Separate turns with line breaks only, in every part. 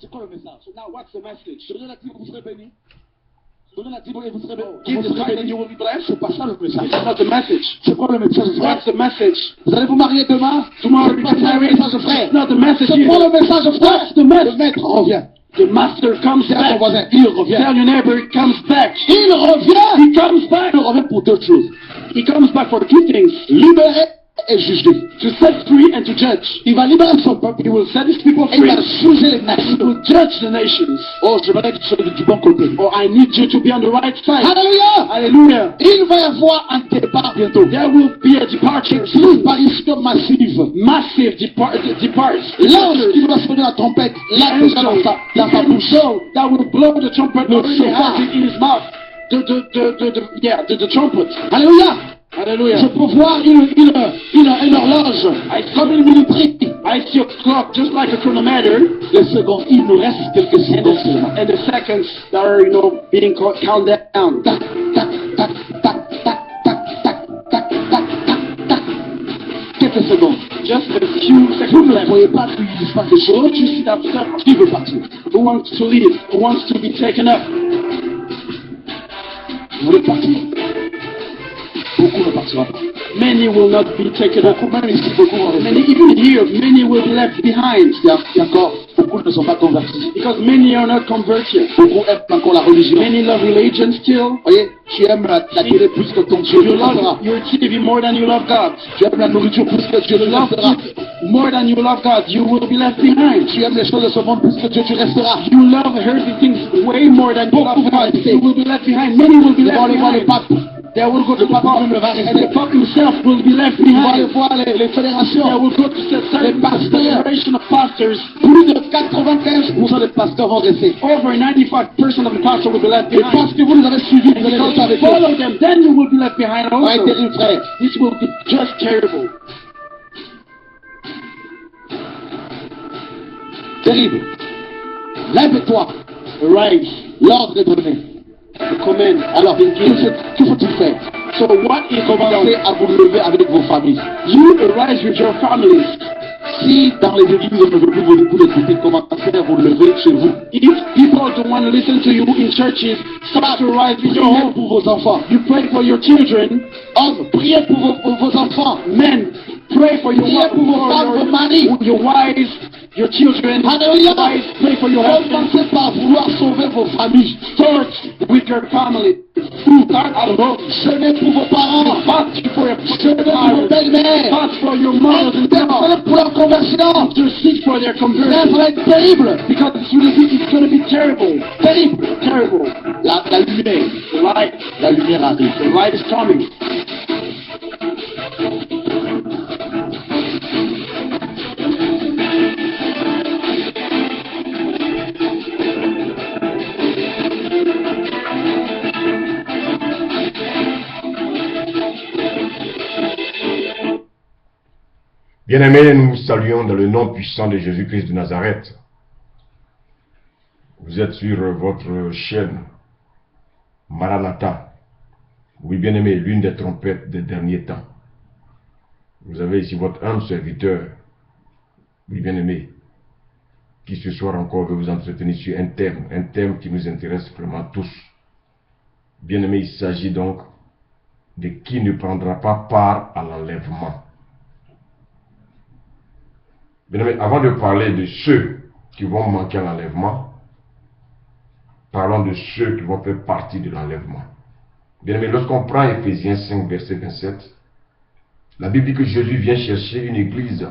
C'est quoi le message?
Now what's the message?
Donnez la Bible, vous serez bénis. Donnez la Bible et vous serez bénis.
Give the tithe and you will be blessed.
C'est pas ça le message.
It's not the message.
C'est quoi le message, frère?
What's the message?
Vous allez vous marier demain?
Tomorrow you
C'est
get
pas le
married.
message, frère.
It's not the message
C'est quoi
either.
le message, frère?
What's the message?
Le maître revient.
The master comes
Dis à ton
back.
voisin, il revient.
Tell your neighbor he comes back.
Il revient.
He comes back.
Il revient pour deux choses.
He comes back for two things.
Libérer et juger.
To set free and to judge.
Il va libérer son peuple.
He will set his people
Et il
free.
va juger les
He
nations.
will judge the nations.
Oh, j'aimerais que tu sois du bon côté.
Oh, I need you to be on the right side.
Alléluia.
Hallelujah.
Il va y avoir un départ bientôt.
There will be a departure.
Disparition massive.
Massive departs.
L'ange va sonner la trompette. Là, déjà dans sa bouche.
That will blow the trumpet.
Le
Already has
chauffard.
it in his mouth. The trumpet.
Alléluia. Je
Hallelujah.
peux voir une horloge comme une minuterie.
I see a clock just like a chronometer.
Les secondes, il nous reste quelques secondes seulement.
And the seconds that are, being counted down.
Tac, tac, tac, tac, tac, tac, tac, tac, tac, tac, tac. Quelques secondes.
Just a few
Vous
seconds
ne
left.
voyez pas qu'il se passe des choses.
Don't you see that stuff?
Qui veut partir?
Who wants to leave? Who wants to be taken up?
Vous voulez partir? Beaucoup ne partiront pas.
Many will not be taken up.
Même ici, beaucoup vont rester.
Many, even here, many will be left behind.
Il y a encore, beaucoup ne sont pas convertis.
Because many are not converted.
Beaucoup aiment encore la religion.
Many love religion still.
Voyez, tu aimes la télé plus que ton Dieu.
You
Tu
love
resteras.
your TV more than you love God.
Tu aimes la nourriture plus que Dieu. Tu
You love
resteras.
food more than you love God. You will be left behind.
Tu aimes les choses de ce monde plus que Dieu. Tu resteras.
You love earthly things way more than you love God. You will be left behind. Many will be
Ils vont
left
aller voir le
behind.
pape.
They will go to
Le pape
Papa,
ne va
and
rester.
the Pope himself will be left
Ils vont aller
behind.
voir les
They
fédérations.
will go to
Les pasteurs.
celebration of pastors.
Plus de 95% des pasteurs vont rester.
Over 95% of the pastors will be left
Et parce
behind.
que vous les avez suivis, vous allez
Because
rester
you
avec
follow
eux.
them, then you will be left behind
Ça va être
also.
terrible, frère.
This will be just terrible.
Terrible. Lève-toi.
Right.
L'ordre est donné.
The command.
Alors, que faut-il faire?
So what is
Commencez
done?
à vous lever avec vos familles.
You arise with your families.
Si dans les églises on ne veut plus vous écouter, commencez à vous lever chez vous.
If people don't want to listen to you in churches, start to rise with your
Priez
home.
pour vos enfants.
You pray for your children.
Hommes, priez pour vos enfants.
Men, pray for your
Priez pour vos femmes, vos maris.
your wives, your children.
Alléluia.
Wives, pray for your husband.
Commencez par vouloir sauver vos familles.
Start with your family. Start at home.
Jeûnez pour vos parents.
Fast for your
Jeûnez pour vos
parents.
belles-mères.
Fast for your mothers and daughters.
Intercédez pour leur conversion.
Intercede for their
Ça
conversion.
va être terrible.
Because it's going to be terrible.
Terrible.
Terrible.
La lumière.
The light.
La lumière arrive.
The light is coming.
Bien-aimés, nous vous saluons dans le nom puissant de Jésus-Christ de Nazareth. Vous êtes sur votre chaîne Maranatha. Oui, bien-aimés, l'une des trompettes des derniers temps. Vous avez ici votre humble serviteur. Oui, bien-aimés, qui ce soir encore veut vous entretenir sur un thème qui nous intéresse vraiment tous. Bien-aimés, il s'agit donc de qui ne prendra pas part à l'enlèvement. Bien aimé, avant de parler de ceux qui vont manquer à l'enlèvement, parlons de ceux qui vont faire partie de l'enlèvement. Bien aimé, lorsqu'on prend Ephésiens 5, verset 27, la Bible dit que Jésus vient chercher une église,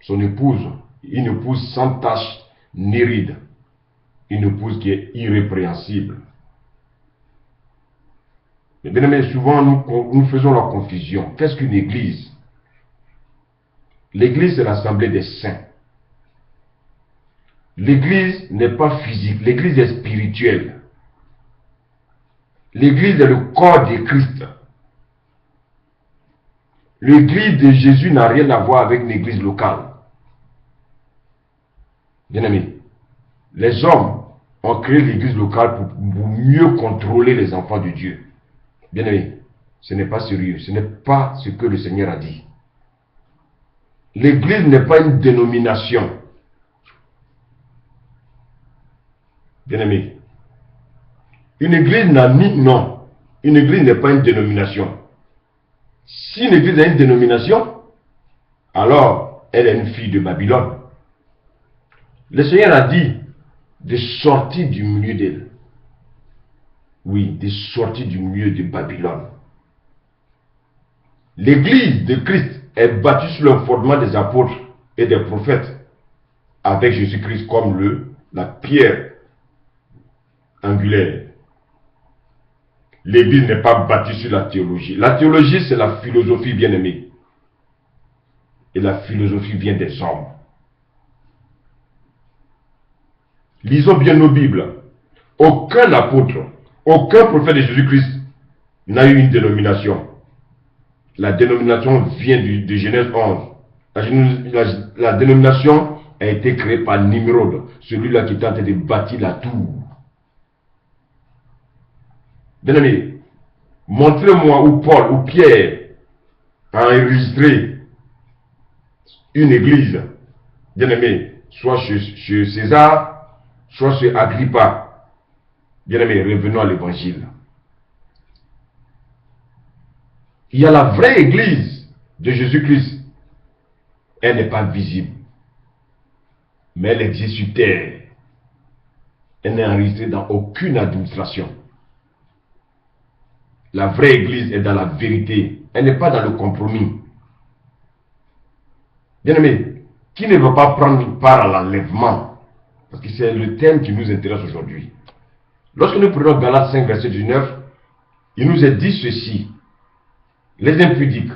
son épouse, une épouse sans tache ni ride, une épouse qui est irrépréhensible. Mais bien aimé, souvent nous faisons la confusion. Qu'est-ce qu'une église? L'église, c'est l'assemblée des saints. L'église n'est pas physique, l'église est spirituelle. L'église est le corps de Christ. L'église de Jésus n'a rien à voir avec l'église locale. Bien-aimés, les hommes ont créé l'église locale pour mieux contrôler les enfants de Dieu. Bien-aimés, ce n'est pas sérieux, ce n'est pas ce que le Seigneur a dit. L'église n'est pas une dénomination. Bien-aimé, une église n'a ni nom. Une église n'est pas une dénomination. Si une église a une dénomination, alors elle est une fille de Babylone. Le Seigneur a dit de sortir du milieu d'elle. Oui, de sortir du milieu de Babylone. L'église de Christ est bâtie sur le fondement des apôtres et des prophètes, avec Jésus-Christ comme la pierre angulaire. L'église n'est pas bâtie sur la théologie. La théologie, c'est la philosophie bien-aimée. Et la philosophie vient des hommes. Lisons bien nos Bibles. Aucun apôtre, aucun prophète de Jésus-Christ n'a eu une dénomination. La dénomination vient de Genèse 11. La dénomination a été créée par Nimrod, celui-là qui est en train de bâtir la tour. Bien-aimé, montrez-moi où Paul ou Pierre a enregistré une église. Bien-aimé, soit chez César, soit chez Agrippa. Bien-aimé, revenons à l'évangile. Il y a la vraie église de Jésus-Christ. Elle n'est pas visible. Mais elle existe sur terre. Elle n'est enregistrée dans aucune administration. La vraie église est dans la vérité. Elle n'est pas dans le compromis. Bien-aimé, qui ne veut pas prendre part à l'enlèvement? Parce que c'est le thème qui nous intéresse aujourd'hui. Lorsque nous prenons Galates 5, verset 19, il nous est dit ceci. Les impudiques,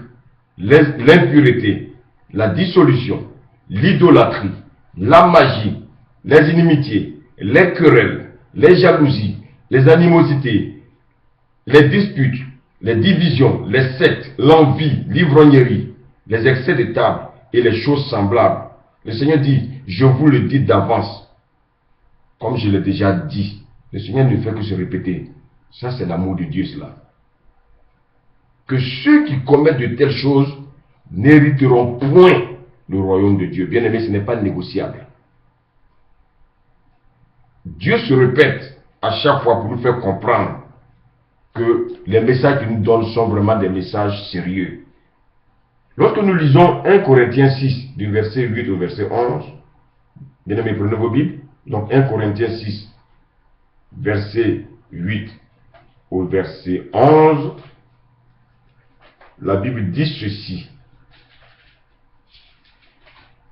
l'impureté, la dissolution, l'idolâtrie, la magie, les inimitiés, les querelles, les jalousies, les animosités, les disputes, les divisions, les sectes, l'envie, l'ivrognerie, les excès de table et les choses semblables. Le Seigneur dit, je vous le dis d'avance, comme je l'ai déjà dit. Le Seigneur ne fait que se répéter. Ça, c'est l'amour de Dieu, cela. Que ceux qui commettent de telles choses n'hériteront point le royaume de Dieu. Bien aimé, ce n'est pas négociable. Dieu se répète à chaque fois pour nous faire comprendre que les messages qu'il nous donne sont vraiment des messages sérieux. Lorsque nous lisons 1 Corinthiens 6, du verset 8 au verset 11, bien aimé, prenez vos Bibles. Donc 1 Corinthiens 6, verset 8 au verset 11, la Bible dit ceci.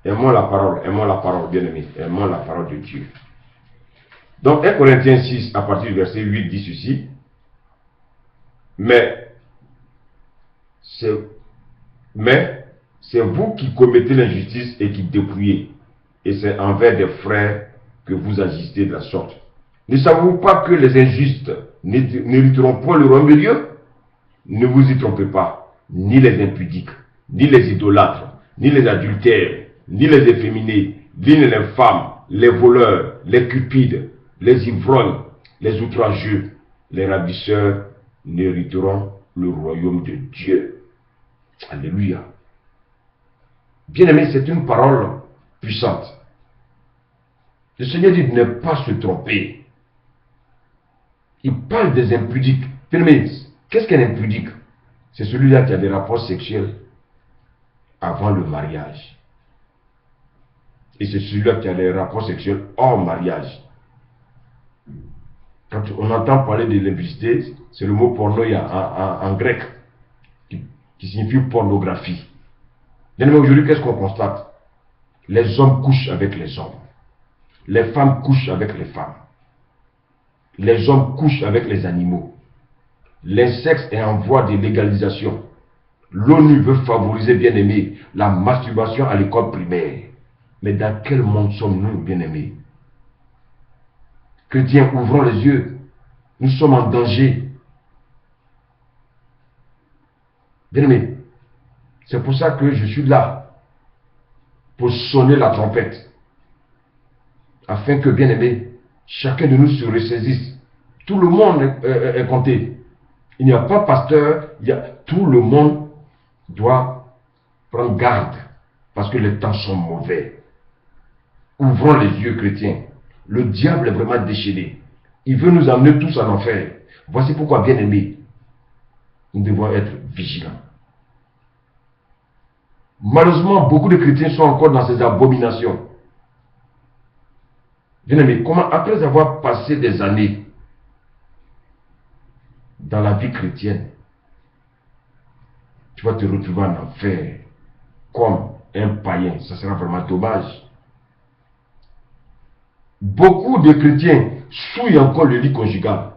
Aimons la parole, bien aimé, aimons la parole de Dieu. Donc 1 Corinthiens 6, à partir du verset 8, dit ceci. Mais c'est vous qui commettez l'injustice et qui dépouillez. Et c'est envers des frères que vous agissez de la sorte. Ne savez-vous pas que les injustes n'hériteront point le royaume de Dieu? Ne vous y trompez pas. Ni les impudiques, ni les idolâtres, ni les adultères, ni les efféminés, ni les femmes, les voleurs, les cupides, les ivrognes, les outrageux, les ravisseurs n'hériteront le royaume de Dieu. Alléluia. Bien-aimé, c'est une parole puissante. Le Seigneur dit de ne pas se tromper. Il parle des impudiques. Bien-aimé, qu'est-ce qu'un impudique? C'est celui-là qui a des rapports sexuels avant le mariage. Et c'est celui-là qui a des rapports sexuels hors mariage. Quand on entend parler de l'impudicité, c'est le mot porno en grec, qui signifie pornographie. Mais aujourd'hui, qu'est-ce qu'on constate? Les hommes couchent avec les hommes. Les femmes couchent avec les femmes. Les hommes couchent avec les animaux. L'insexe est en voie de légalisation. L'ONU veut favoriser, bien aimé, la masturbation à l'école primaire. Mais dans quel monde sommes-nous, bien aimés? Chrétiens, ouvrons les yeux. Nous sommes en danger. Bien aimé, c'est pour ça que je suis là, pour sonner la trompette, afin que, bien aimé, chacun de nous se ressaisisse. Tout le monde est compté. Il n'y a pas pasteur, tout le monde doit prendre garde, parce que les temps sont mauvais. Ouvrons les yeux, chrétiens. Le diable est vraiment déchaîné. Il veut nous amener tous en enfer. Voici pourquoi, bien aimés, nous devons être vigilants. Malheureusement, beaucoup de chrétiens sont encore dans ces abominations. Bien aimé, comment, après avoir passé des années dans la vie chrétienne, tu vas te retrouver en enfer comme un païen? Ça sera vraiment dommage. Beaucoup de chrétiens souillent encore le lit conjugal.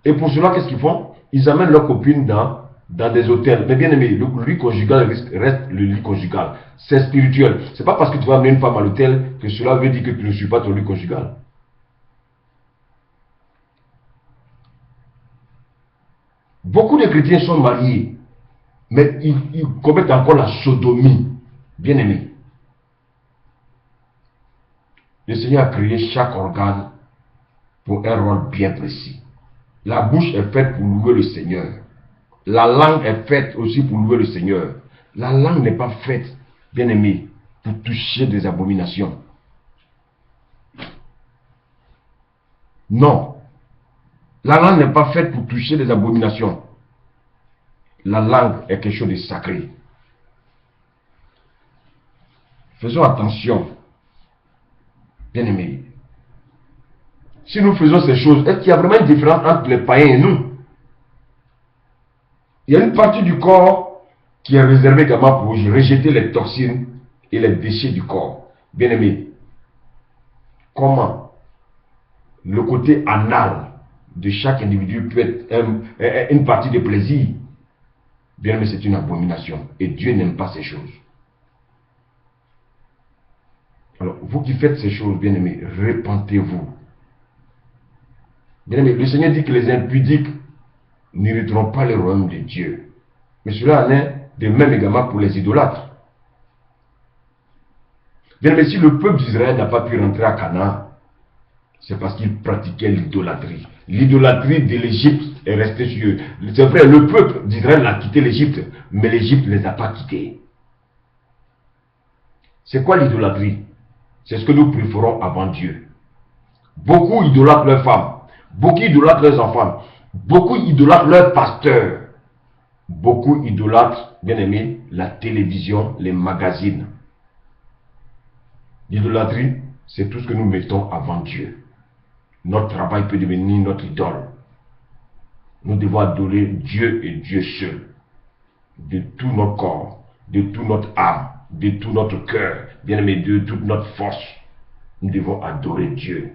Et pour cela, qu'est-ce qu'ils font? Ils amènent leurs copines dans des hôtels. Mais bien aimé, le lit conjugal reste le lit conjugal. C'est spirituel. C'est pas parce que tu vas amener une femme à l'hôtel que cela veut dire que tu ne suis pas ton lit conjugal. Beaucoup de chrétiens sont mariés, mais ils commettent encore la sodomie. Bien aimé. Le Seigneur a créé chaque organe pour un rôle bien précis. La bouche est faite pour louer le Seigneur. La langue est faite aussi pour louer le Seigneur. La langue n'est pas faite, bien aimé, pour toucher des abominations. Non. La langue n'est pas faite pour toucher des abominations. La langue est quelque chose de sacré. Faisons attention, bien aimé. Si nous faisons ces choses, est-ce qu'il y a vraiment une différence entre les païens et nous? Il y a une partie du corps qui est réservée également pour rejeter les toxines et les déchets du corps. Bien aimé, comment le côté anal de chaque individu peut être une partie de plaisir? Bien aimé, c'est une abomination. Et Dieu n'aime pas ces choses. Alors, vous qui faites ces choses, bien aimé, repentez-vous. Bien aimé, le Seigneur dit que les impudiques n'hériteront pas le royaume de Dieu. Mais cela en est de même également pour les idolâtres. Bien aimé, si le peuple d'Israël n'a pas pu rentrer à Canaan, c'est parce qu'il pratiquait l'idolâtrie. L'idolâtrie de l'Égypte est restée sur eux. C'est vrai, le peuple d'Israël a quitté l'Égypte, mais l'Égypte ne les a pas quittés. C'est quoi l'idolâtrie? C'est ce que nous préférons avant Dieu. Beaucoup idolâtrent leurs femmes, beaucoup idolâtrent leurs enfants, beaucoup idolâtrent leurs pasteurs, beaucoup idolâtrent, bien aimé, la télévision, les magazines. L'idolâtrie, c'est tout ce que nous mettons avant Dieu. Notre travail peut devenir notre idole. Nous devons adorer Dieu et Dieu seul, de tout notre corps, de toute notre âme, de tout notre cœur, bien aimé, de toute notre force. Nous devons adorer Dieu.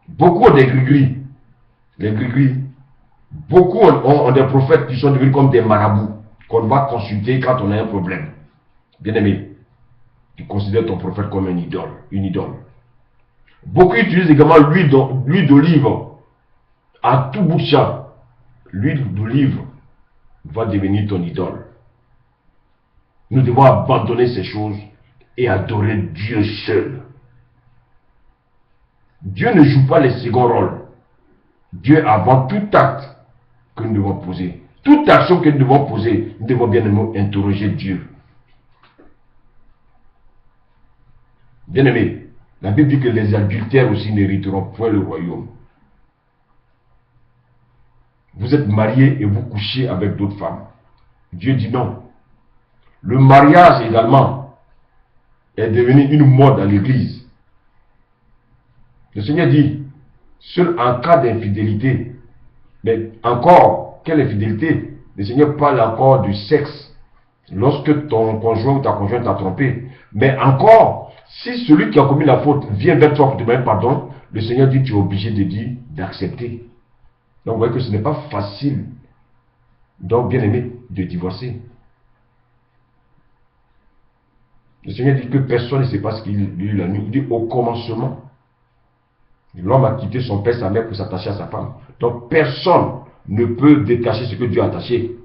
Beaucoup ont des gris-gris. Les gris-gris. Beaucoup ont des prophètes qui sont devenus comme des marabouts, qu'on va consulter quand on a un problème. Bien aimé, tu considères ton prophète comme une idole. Beaucoup utilisent également l'huile d'olive à tout bout de champ. L'huile d'olive va devenir ton idole. Nous devons abandonner ces choses et adorer Dieu seul. Dieu ne joue pas les seconds rôles. Dieu avant tout acte que nous devons poser. Toute action que nous devons poser, nous devons bien interroger Dieu. Bien aimé, la Bible dit que les adultères aussi n'hériteront point le royaume. Vous êtes mariés et vous couchez avec d'autres femmes. Dieu dit non. Le mariage également est devenu une mode à l'église. Le Seigneur dit, seul en cas d'infidélité, mais encore, quelle infidélité? Le Seigneur parle encore du sexe. Lorsque ton conjoint ou ta conjointe t'a trompé. Mais encore, si celui qui a commis la faute vient vers toi pour te demander pardon, le Seigneur dit, tu es obligé de dire, d'accepter. Donc vous voyez que ce n'est pas facile, donc bien aimé, de divorcer. Le Seigneur dit que personne ne sait pas ce qu'il dit la nuit. Il dit au commencement, l'homme a quitté son père, sa mère pour s'attacher à sa femme. Donc personne ne peut détacher ce que Dieu a attaché.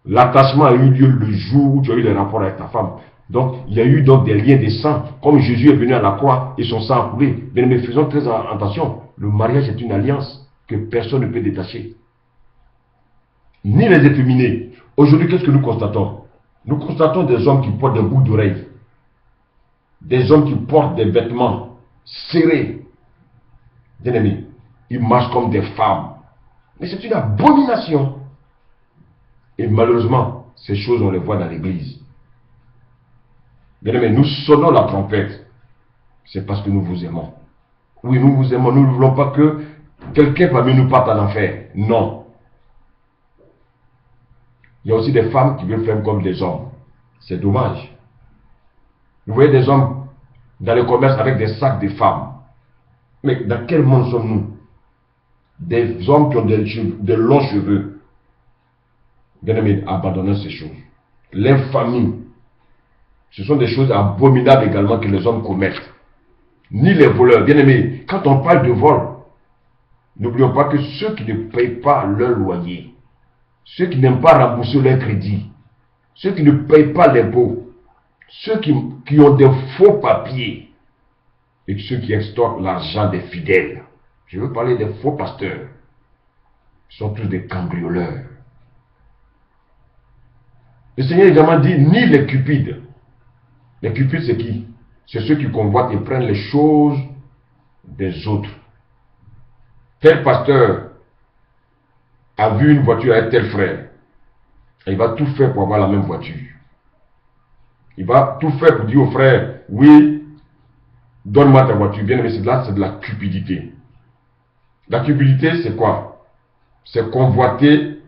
L'attachement a eu lieu le jour où tu as eu des rapports avec ta femme. Donc il y a eu donc des liens de sang. Comme Jésus est venu à la croix et son sang a coulé. Bien aimé, faisons très attention. Le mariage est une alliance que personne ne peut détacher. Ni les efféminés. Aujourd'hui, qu'est-ce que nous constatons? Nous constatons des hommes qui portent des boucles d'oreilles. Des hommes qui portent des vêtements serrés. Bien-aimés, ils marchent comme des femmes. Mais c'est une abomination. Et malheureusement, ces choses, on les voit dans l'église. Bien-aimés, nous sonnons la trompette. C'est parce que nous vous aimons. Oui, nous vous aimons. Nous ne voulons pas que quelqu'un parmi nous parte en enfer. Non. Il y a aussi des femmes qui veulent faire comme des hommes. C'est dommage. Vous voyez des hommes dans le commerce avec des sacs de femmes. Mais dans quel monde sommes-nous? Des hommes qui ont des longs cheveux. Bien-aimés, abandonnons ces choses. L'infamie. Ce sont des choses abominables également que les hommes commettent. Ni les voleurs. Bien-aimés, quand on parle de vol, n'oublions pas que ceux qui ne payent pas leur loyer, ceux qui n'aiment pas rembourser leur crédit, ceux qui ne payent pas l'impôt, ceux qui ont des faux papiers et ceux qui extorquent l'argent des fidèles. Je veux parler des faux pasteurs. Ils sont tous des cambrioleurs. Le Seigneur également dit, ni les cupides. Les cupides, c'est qui? C'est ceux qui convoitent et prennent les choses des autres. Tel pasteur a vu une voiture avec tel frère. Et il va tout faire pour avoir la même voiture. Il va tout faire pour dire au frère, oui, donne-moi ta voiture. Bien aimé, c'est de la cupidité. La cupidité, c'est quoi? C'est convoiter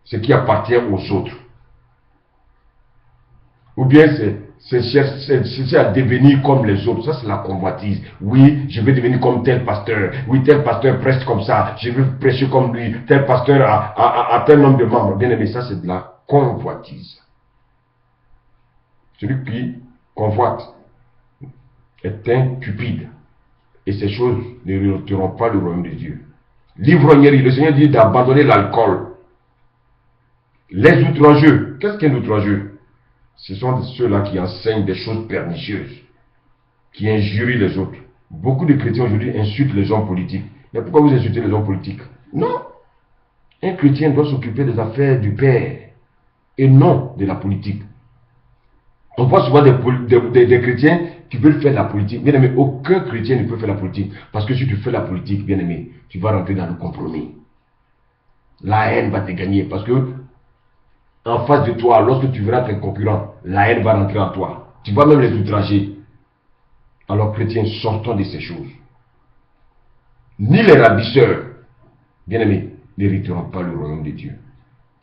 ce qui appartient aux autres. Ou bien c'est chercher à devenir comme les autres. Ça, c'est la convoitise. Oui, je vais devenir comme tel pasteur. Oui, tel pasteur prêche comme ça. Je veux prêcher comme lui. Tel pasteur a tel nombre de membres. Bien aimé, ça, c'est de la convoitise. Celui qui convoite est un cupide. Et ces choses ne réussiront pas le royaume de Dieu. L'ivrognerie, le Seigneur dit d'abandonner l'alcool. Les outrageux. Qu'est-ce qu'un outrageux? Ce sont ceux-là qui enseignent des choses pernicieuses, qui injurient les autres. Beaucoup de chrétiens aujourd'hui insultent les hommes politiques. Mais pourquoi vous insultez les hommes politiques? Non. Un chrétien doit s'occuper des affaires du Père et non de la politique. On voit souvent des chrétiens qui veulent faire la politique. Bien aimé, aucun chrétien ne peut faire la politique. Parce que si tu fais la politique, bien aimé, tu vas rentrer dans le compromis. La haine va te gagner parce que en face de toi, lorsque tu verras tes concurrents, la haine va rentrer en toi. Tu vas même les outrager. Alors, chrétiens, sortons de ces choses. Ni les ravisseurs, bien aimés, n'hériteront pas le royaume de Dieu.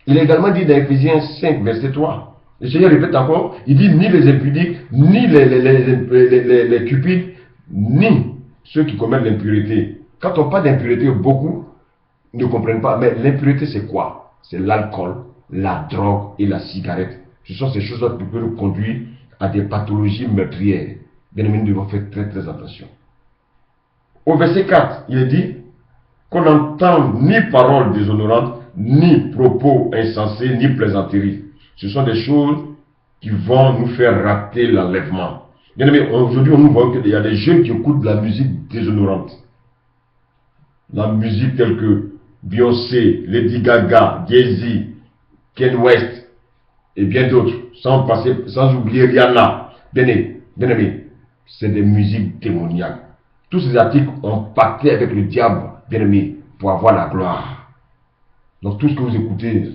Il est également dit dans Ephésiens 5, verset 3. Le Seigneur répète encore, il dit ni les impudiques, ni les cupides, ni ceux qui commettent l'impureté. Quand on parle d'impureté, beaucoup ne comprennent pas. Mais l'impureté, c'est quoi? C'est l'alcool, la drogue et la cigarette. Ce sont ces choses-là qui peuvent nous conduire à des pathologies meurtrières. Bien aimés, nous devons faire très très attention. Au verset 4, il est dit qu'on n'entend ni paroles déshonorantes, ni propos insensés, ni plaisanteries. Ce sont des choses qui vont nous faire rater l'enlèvement. Bien aimés, aujourd'hui, on nous voit qu'il y a des jeunes qui écoutent de la musique déshonorante. La musique telle que Beyoncé, Lady Gaga, Jay-Z, Ken West et bien d'autres, sans oublier Rihanna. Bien aimé, c'est des musiques démoniaques. Tous ces articles ont pacté avec le diable, bien aimé, pour avoir la gloire. Donc tout ce que vous écoutez,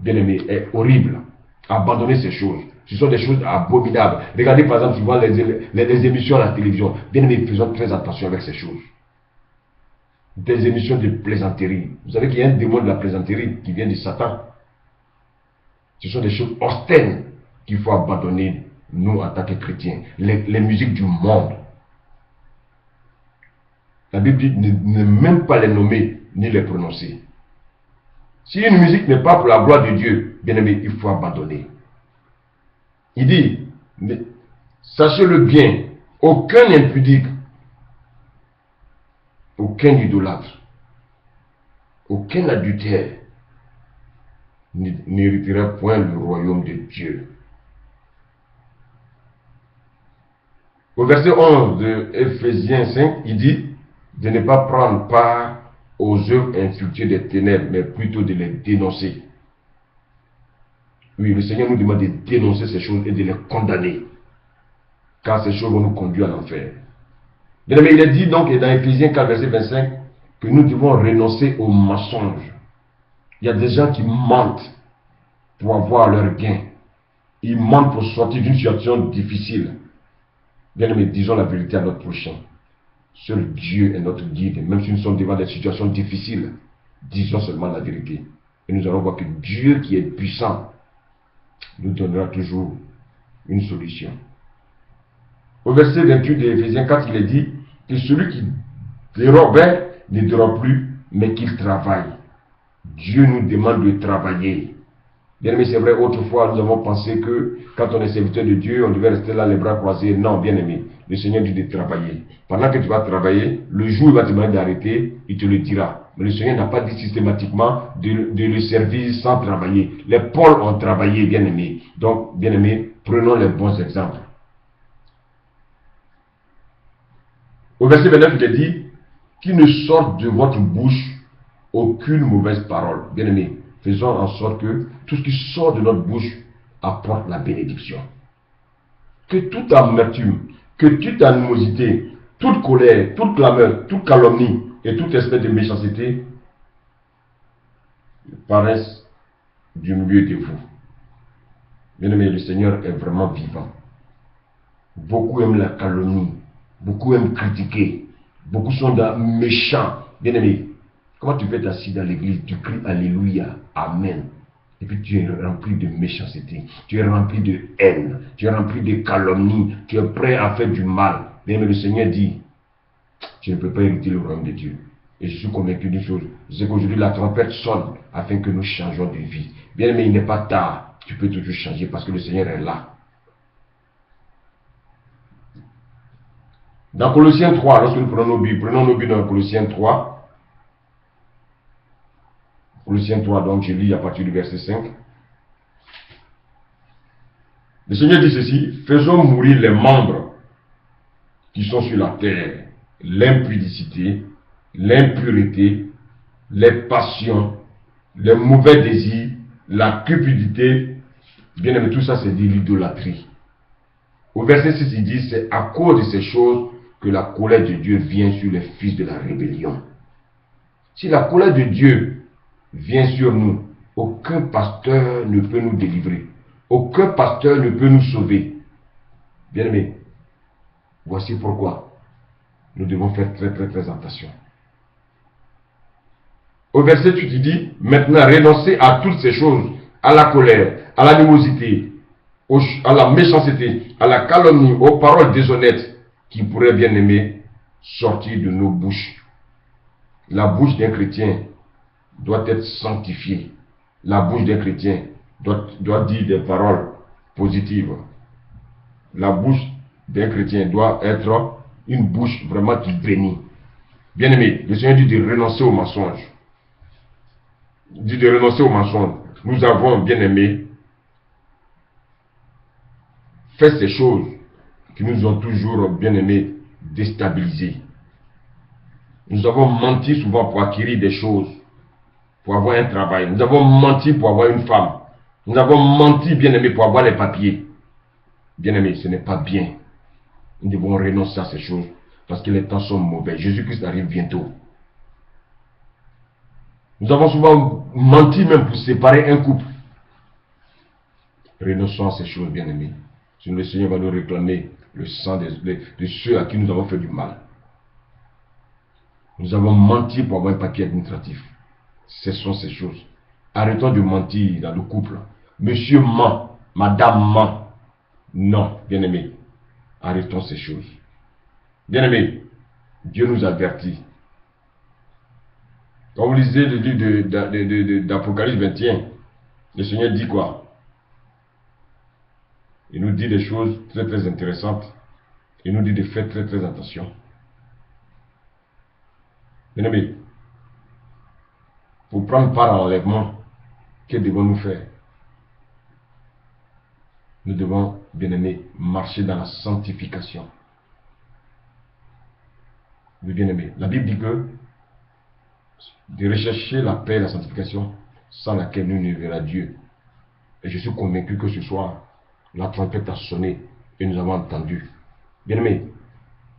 bien aimé, est horrible. Abandonnez ces choses. Ce sont des choses abominables. Regardez par exemple souvent les émissions à la télévision. Bien aimé, faisons très attention avec ces choses. Des émissions de plaisanterie. Vous savez qu'il y a un démon de la plaisanterie qui vient de Satan. Ce sont des choses austères qu'il faut abandonner, nous, en tant que chrétiens. Les musiques du monde. La Bible dit ne même pas les nommer, ni les prononcer. Si une musique n'est pas pour la gloire de Dieu, bien aimé, il faut abandonner. Il dit, sachez-le bien, aucun impudique, aucun idolâtre, aucun adultère n'héritera point le royaume de Dieu. Au verset 11 de Ephésiens 5, il dit de ne pas prendre part aux œuvres infructueuses des ténèbres, mais plutôt de les dénoncer. Oui, le Seigneur nous demande de dénoncer ces choses et de les condamner, car ces choses vont nous conduire à l'enfer. Bien aimé, il est dit donc dans Éphésiens 4, verset 25, que nous devons renoncer au mensonge. Il y a des gens qui mentent pour avoir leur gain. Ils mentent pour sortir d'une situation difficile. Bien aimé, disons la vérité à notre prochain. Seul Dieu est notre guide. Même si nous sommes devant des situations difficiles, disons seulement la vérité. Et nous allons voir que Dieu qui est puissant nous donnera toujours une solution. Au verset 28 de Éphésiens 4, il est dit que celui qui dérobait ne dérobe plus, mais qu'il travaille. Dieu nous demande de travailler. Bien aimé, c'est vrai, autrefois, nous avons pensé que quand on est serviteur de Dieu, on devait rester là les bras croisés. Non, bien aimé, le Seigneur dit de travailler. Pendant que tu vas travailler, le jour où il va te demander d'arrêter, il te le dira. Mais le Seigneur n'a pas dit systématiquement de le servir sans travailler. Les Pauls ont travaillé, bien aimé. Donc, bien aimé, prenons les bons exemples. Au verset 29, il est dit qu'il ne sorte de votre bouche aucune mauvaise parole. Bien aimé, faisons en sorte que tout ce qui sort de notre bouche apporte la bénédiction. Que toute amertume, que toute animosité, toute colère, toute clameur, toute calomnie et toute espèce de méchanceté paraissent du milieu de vous. Bien aimé, le Seigneur est vraiment vivant. Beaucoup aiment la calomnie, beaucoup aiment critiquer, beaucoup sont méchants. Bien aimé, comment tu fais assis dans l'église, tu cries Alléluia, Amen. Et puis tu es rempli de méchanceté, tu es rempli de haine, tu es rempli de calomnie, tu es prêt à faire du mal. Bien aimé, le Seigneur dit, tu ne peux pas hériter le royaume de Dieu. Et je suis convaincu d'une chose, c'est qu'aujourd'hui la trompette sonne afin que nous changeons de vie. Bien aimé, il n'est pas tard, tu peux toujours changer parce que le Seigneur est là. Dans Colossiens 3, lorsque nous prenons nos Bibles dans Colossiens 3. Colossiens 3, donc je lis à partir du verset 5. Le Seigneur dit ceci, faisons mourir les membres qui sont sur la terre, l'impudicité, l'impureté, les passions, les mauvais désirs, la cupidité. Bien aimé, tout ça c'est de l'idolâtrie. Au verset 6, il dit, c'est à cause de ces choses que la colère de Dieu vient sur les fils de la rébellion. Si la colère de Dieu vient sur nous, aucun pasteur ne peut nous délivrer. Aucun pasteur ne peut nous sauver. Bien aimé, voici pourquoi nous devons faire très attention. Au verset 8, il dit, maintenant renoncez à toutes ces choses, à la colère, à l'animosité, à la méchanceté, à la calomnie, aux paroles déshonnêtes qui pourraient, bien aimé, sortir de nos bouches. La bouche d'un chrétien doit être sanctifiée. La bouche d'un chrétien doit dire des paroles positives. La bouche d'un chrétien doit être une bouche vraiment qui bénit. Bien aimé, le Seigneur dit de renoncer au mensonge. Il dit de renoncer au mensonge. Nous avons, bien aimé, fait ces choses qui nous ont toujours, bien aimé, déstabilisés. Nous avons menti souvent pour acquérir des choses, pour avoir un travail. Nous avons menti pour avoir une femme. Nous avons menti, bien aimé, pour avoir les papiers. Bien aimé, ce n'est pas bien. Nous devons renoncer à ces choses parce que les temps sont mauvais. Jésus-Christ arrive bientôt. Nous avons souvent menti même pour séparer un couple. Renonçons à ces choses, bien aimés. Sinon le Seigneur va nous réclamer le sang de ceux à qui nous avons fait du mal. Nous avons menti pour avoir un papier administratif. Cessons ces choses. Arrêtons de mentir dans le couple. Monsieur ment, madame ment. Non, bien aimé. Arrêtons ces choses. Bien aimé, Dieu nous avertit. Quand vous lisez le livre d'Apocalypse 21, le Seigneur dit quoi? Il nous dit des choses très intéressantes. Il nous dit de faire très attention. Bien aimé, pour prendre part à l'enlèvement, que devons-nous faire? Nous devons, bien aimé, marcher dans la sanctification. Oui, bien aimé, la Bible dit que de rechercher la paix et la sanctification sans laquelle nous ne verrons Dieu. Et je suis convaincu que ce soir, la trompette a sonné et nous avons entendu. Bien aimé,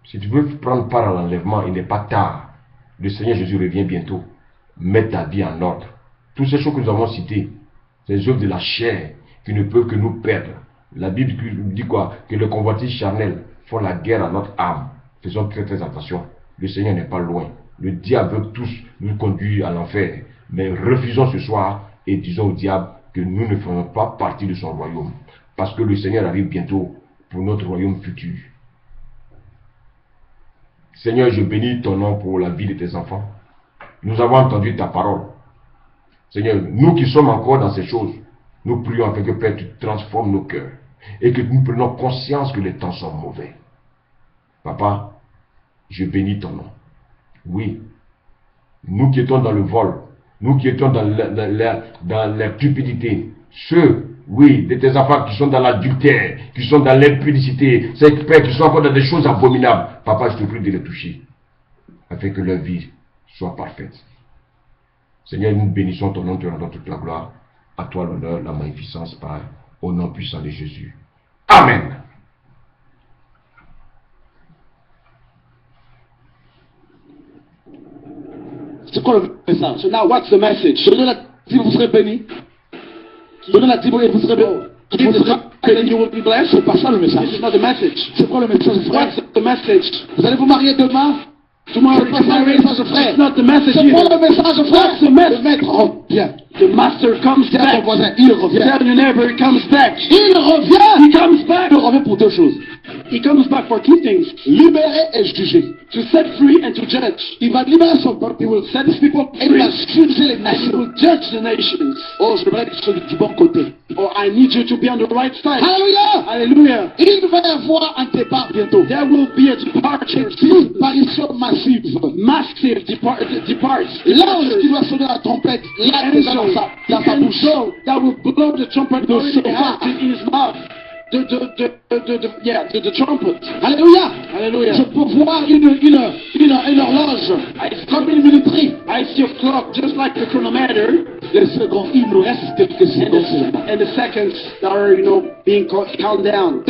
Si tu veux prendre part à l'enlèvement, il n'est pas tard. Le Seigneur Jésus revient bientôt. Mets ta vie en ordre. Toutes ces choses que nous avons citées, ces œuvres de la chair qui ne peuvent que nous perdre. La Bible dit quoi? Que les convoitises charnelles font la guerre à notre âme. Faisons très très attention. Le Seigneur n'est pas loin. Le diable veut tous nous conduire à l'enfer. Mais refusons ce soir et disons au diable que nous ne ferons pas partie de son royaume. Parce que le Seigneur arrive bientôt pour notre royaume futur. Seigneur, je bénis ton nom pour la vie de tes enfants. Nous avons entendu ta parole. Seigneur, nous qui sommes encore dans ces choses, nous prions afin que Père, tu transformes nos cœurs et que nous prenions conscience que les temps sont mauvais. Papa, je bénis ton nom. Oui, nous qui étions dans le vol, nous qui étions dans la cupidité, ceux, oui, de tes enfants qui sont dans l'adultère, qui sont dans l'impudicité, ces pères qui sont encore dans des choses abominables, papa, je te prie de les toucher, afin que leur vie soit parfaite. Seigneur, nous bénissons ton nom, te rendons toute la gloire, à toi l'honneur, la magnificence, Père, au nom puissant de Jésus. Amen.
C'est quoi le message? So now what's the message? Donnez la dîme, vous serez bénis. Donnez la dîme et vous serez bénis. Vous serez bénis, you will be blessed. C'est pas ça le message. This is not the message. C'est quoi le message? What's the message? Vous allez vous marier demain? Tomorrow it's not the message, frère. It's not the message. C'est quoi le message, frère? What's the message? Le maître revient. The master comes back. Il revient. Tell your neighbor he comes back. Il revient. He comes back. Il revient pour deux choses. He comes back for two things. Libérer et juger. To set free and to judge. Il va libérer son peuple. He will set his people free. Il va juger les nations. He will judge the nations. Oh, je voudrais que tu sois du bon côté. Oh, I need you to be on the right side. Hallelujah. Hallelujah. Il va y avoir un départ bientôt. There will be a departure. Une disparition massive. Massive departs. Là où tu dois sonner la trompette. Là, dans sa bouche. That will blow the trumpet in his mouth. The trumpet. Alléluia. Alléluia. Je peux voir une horloge. Comme une minuterie. I see a clock just like the chronometer. Les secondes, il nous reste quelques secondes. And the seconds that are, being count down.